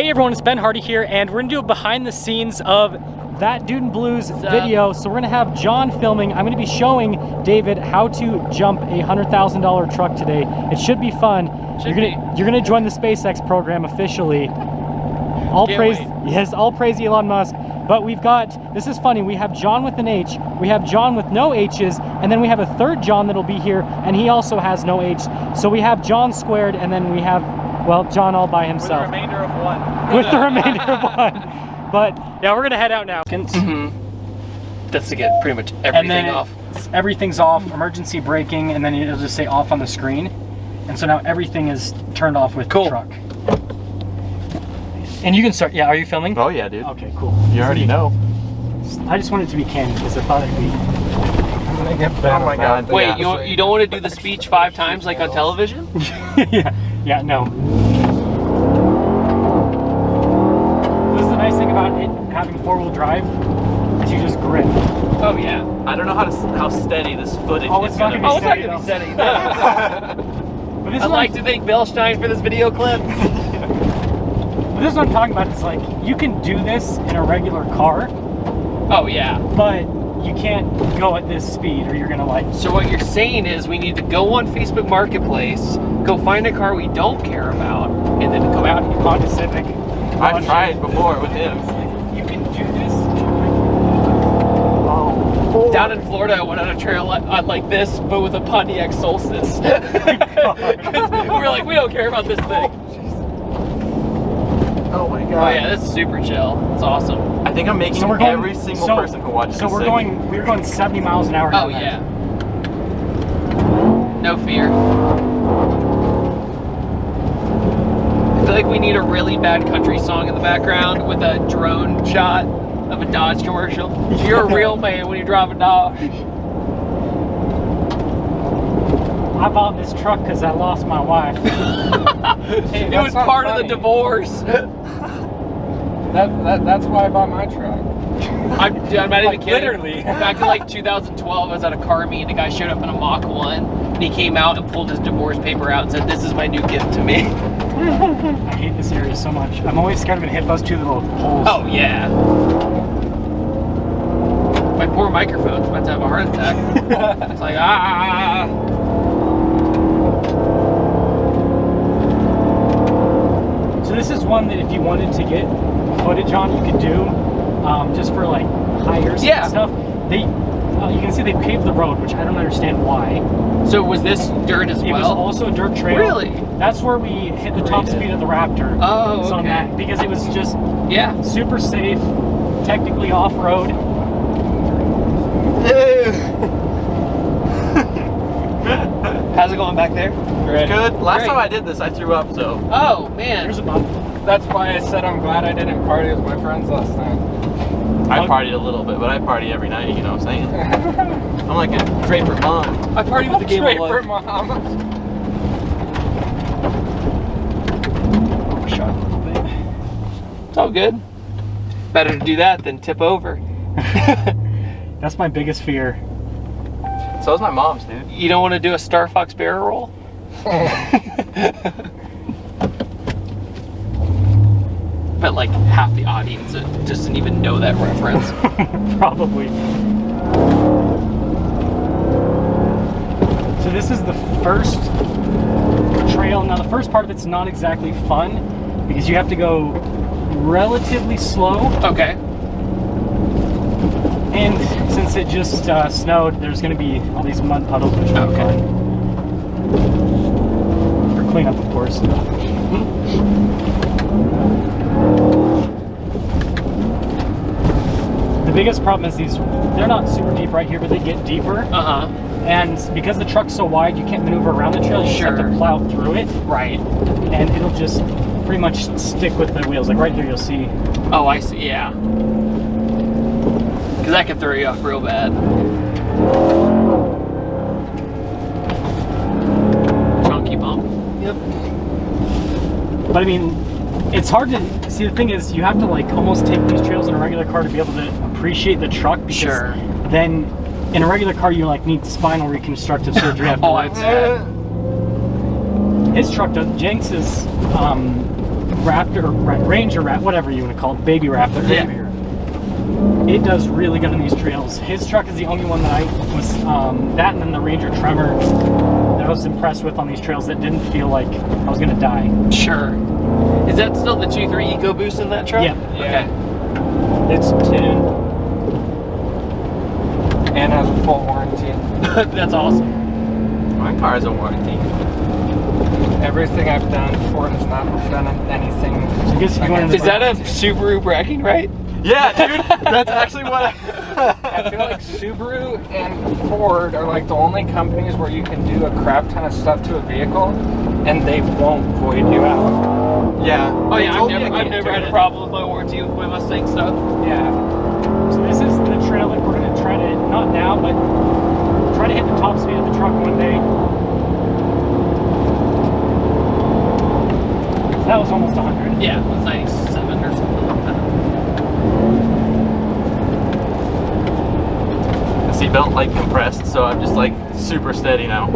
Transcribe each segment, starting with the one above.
Hey everyone, it's Ben Hardy here, and we're gonna do a behind the scenes of Thatdudeinblue's video. So we're gonna have John filming. I'm gonna be showing David how to jump a $100,000 truck today. It should be fun. You're gonna join the SpaceX program officially. All praise Elon Musk. But we've got, this is funny, we have John with an H, we have John with no H's, and then we have a third John that'll be here, and he also has no H. So we have John squared, and then we have, well, John all by himself. With the remainder of one. With the remainder of one. But yeah, we're gonna head out now. That's to get pretty much everything off. Everything's off, emergency braking, and then it'll just say off on the screen. And so now everything is turned off with the truck. And you can start, yeah, are you filming? Oh yeah, dude. Okay, cool. You already know. I just wanted it to be candid because I thought it'd be... Oh my god. Wait, you don't want to do the speech 5 times like on television? yeah, no. This is the nice thing about it having 4-wheel drive, is you just grip. Oh yeah. I don't know how steady this footage is going to be. Oh, it's not going to be steady. But this I'd like to thank Bellstein for this video clip. But this is what I'm talking about. It's like, you can do this in a regular car. Oh yeah. But you can't go at this speed or you're going to like... So what you're saying is we need to go on Facebook Marketplace, go find a car we don't care about, and then go out here. Honda Civic. I've tried before with him. You can do this. Down in Florida, I went on a trail like this, but with a Pontiac Solstice. We're like, we don't care about this thing. Oh my god. Oh yeah, this is super chill. It's awesome. I think I'm making every single person who watches this. So we're going 70 miles an hour now. Oh yeah. No fear. I feel like we need a really bad country song in the background with a drone shot of a Dodge commercial. You're a real man when you drive a Dodge. I bought this truck because I lost my wife. It was part of the divorce. That's why I bought my truck. I'm not even kidding. Literally. Back in like 2012, I was at a car meet and a guy showed up in a Mach 1 and he came out and pulled his divorce paper out and said, "This is my new gift to me." I hate this area so much. I'm always scared of it hit those 2 little holes. Oh yeah. My poor microphone's about to have a heart attack. It's like, ah. So this is one that if you wanted to get footage on, you could do, just for like hires and stuff. You can see they paved the road, which I don't understand why. So was this dirt as well? It was also a dirt trail. Really? That's where we hit the top speed of the Raptor. Oh, okay. On that, because it was just super safe, technically off-road. How's it going back there? Good. Last time I did this, I threw up, so. Oh, man. There's a bump. That's why I said I'm glad I didn't party with my friends last night. I partied a little bit, but I party every night, you know what I'm saying? I'm like a Draper mom. I partied with the game of Draper life. mom. Overshot a little bit. It's all good. Better to do that than tip over. That's my biggest fear. So is my mom's, dude. You don't want to do a Star Fox barrel roll? But like half the audience doesn't even know that reference. Probably. So this is the first trail. Now the first part of it's not exactly fun because you have to go relatively slow. Okay. And since it just snowed, there's going to be all these mud puddles, which will be fun. For cleanup, of course. The biggest problem is they're not super deep right here, but they get deeper. And because the truck's so wide, you can't maneuver around the trail. You just have to plow through it. Right. And it'll just pretty much stick with the wheels. Like right here, you'll see. Oh, I see, yeah. Because that can throw you off real bad. Chunky bump. Yep. But I mean, it's hard to see. The thing is, you have to like almost take these trails in a regular car to be able to appreciate the truck. Because then in a regular car, you like need spinal reconstructive surgery afterwards. His truck does. Jenks's Raptor, Ranger Raptor, whatever you want to call it, baby Raptor. Yeah. It does really good on these trails. His truck is the only one that I was, that and then the Ranger Tremor that I was impressed with on these trails that didn't feel like I was going to die. Sure. Is that still the 2.3 EcoBoost in that truck? Yeah. Okay. It's tuned and has a full warranty. That's awesome. My car has a warranty. Everything I've done, Ford has not done anything. So I guess if you wanted to Is that a Subaru bragging right? Yeah, dude. That's actually what I feel like Subaru and Ford are like the only companies where you can do a crap ton of stuff to a vehicle and they won't void you out. Yeah. Oh yeah, They told me I I've can't never do had a it. problem with my warranty with my Mustang stuff. Yeah. So this is the trail that we're going to try to, not now, but try to hit the top speed of the truck one day. So that was almost 100. Yeah, it was 97 or something like that. The seatbelt like compressed, so I'm just like super steady now.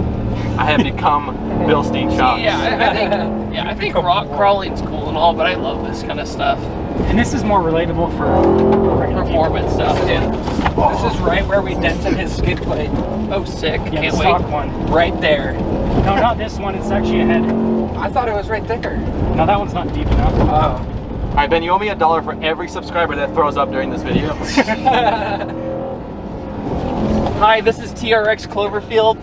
I have become Bilstein shocks. Yeah, I think rock crawling's cool and all, but I love this kind of stuff. And this is more relatable for regular people. Performance stuff, too. This is right where we dented his skid plate. Oh, sick. Yeah, Can't the wait. stock one. Right there. No, not this one. It's actually ahead. I thought it was right there. No, that one's not deep enough. Oh. All right, Ben, you owe me $1 for every subscriber that throws up during this video. Hi, this is TRX Cloverfield.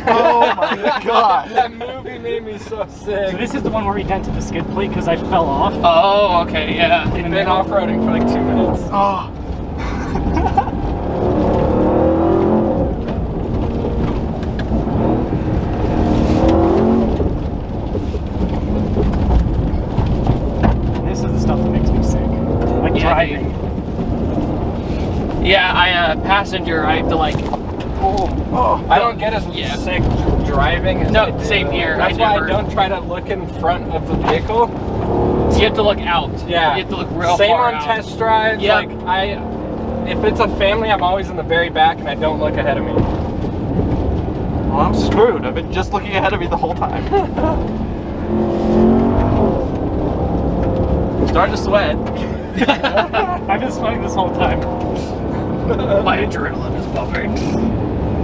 Oh my god. That movie made me so sick. So this is the one where we dented the skid plate because I fell off. Oh, okay, yeah. We've been off-roading for like 2 minutes. Oh. This is the stuff that makes me sick. Like Yeah, driving. Yeah, passenger, I have to like, Oh, I don't get as Yeah. sick driving as No, I do. same here. That's I why never- I don't try to look in front of the vehicle. you have to look out. Yeah. You have to look real Same far on out. test drives. Yep. Like if it's a family, I'm always in the very back and I don't look ahead of me. Well, I'm screwed. I've been just looking ahead of me the whole time. I'm starting to sweat. I've been sweating this whole time. My adrenaline is pumping.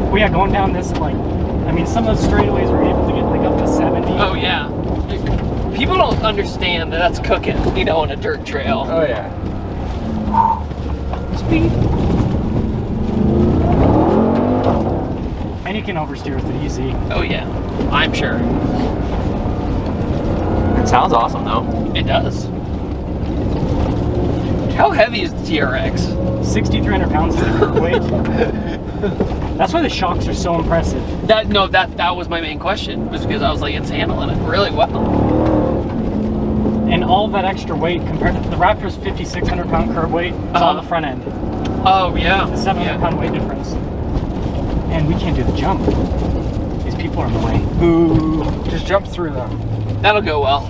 Well, yeah, going down this, like, I mean, some of those straightaways were able to get like up to 70. Oh, yeah. People don't understand that that's cooking, you know, on a dirt trail. Oh yeah. Speed. And you can oversteer with it easy. Oh, yeah. I'm sure. It sounds awesome though. It does. How heavy is the TRX? 6,300 pounds is the curb weight. That's why the shocks are so impressive. That was my main question, was because I was like, it's handling it really well. And all that extra weight compared to the Raptor's 5,600 pound curb weight is on the front end. Oh, yeah. The 700 pound weight difference. And we can't do the jump. These people are in the way. Boo. Just jump through them. That'll go well.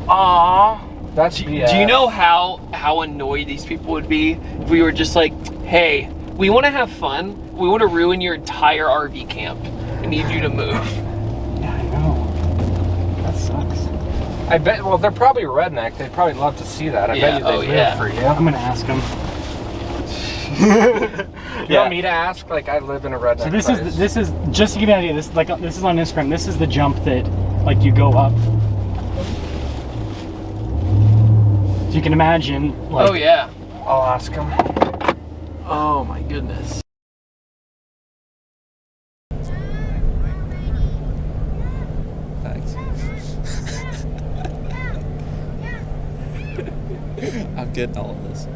Aww. That's Do you know how annoyed these people would be if we were just like, hey, we want to have fun. We want to ruin your entire RV camp. I need you to move. Yeah, I know. That sucks. I bet, well, they're probably redneck. They'd probably love to see that. I Yeah, bet you they oh, live yeah. for you. I'm gonna ask them. You want me to ask? Like, I live in a redneck So this place. is just to give you an idea. This is on Instagram. This is the jump that like you go up. So you can imagine. Like, Oh, yeah. I'll ask him. Oh my goodness. Thanks. I'm getting all of this.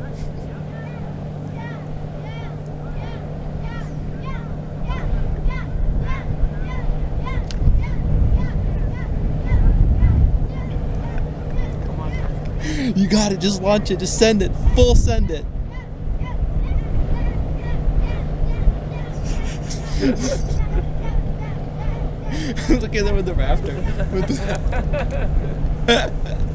You got it, just launch it, just send it, full send it. Look at them with the Raptor. With the